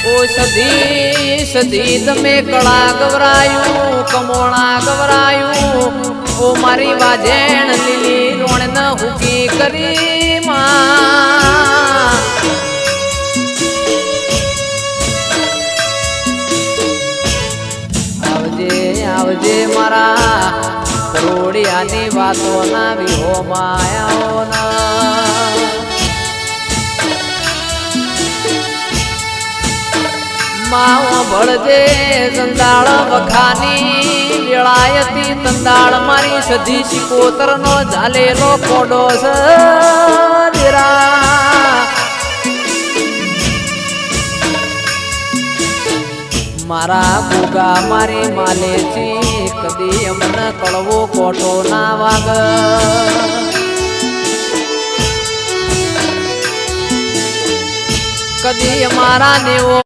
ઓ સધી સધી તમે કળા ગવરાયું કમોણા ગવરાયું ઓ મારી વાજેણ લીલી રોણ ન હુકી કરી માં આવજે આવજે મારા કરોડિયાની વાતો ના વિહો માયાઓ ના માવો ભળજે સંદાળ વખાની વેળાયતી તંદાળ મારી સધી શિકોતર નો ઝાલેલો કોડો સરા મારા ગોગા મારી માલેથી કદી અમને કળવો કોટો ના વાગ કદી અમારા નેવો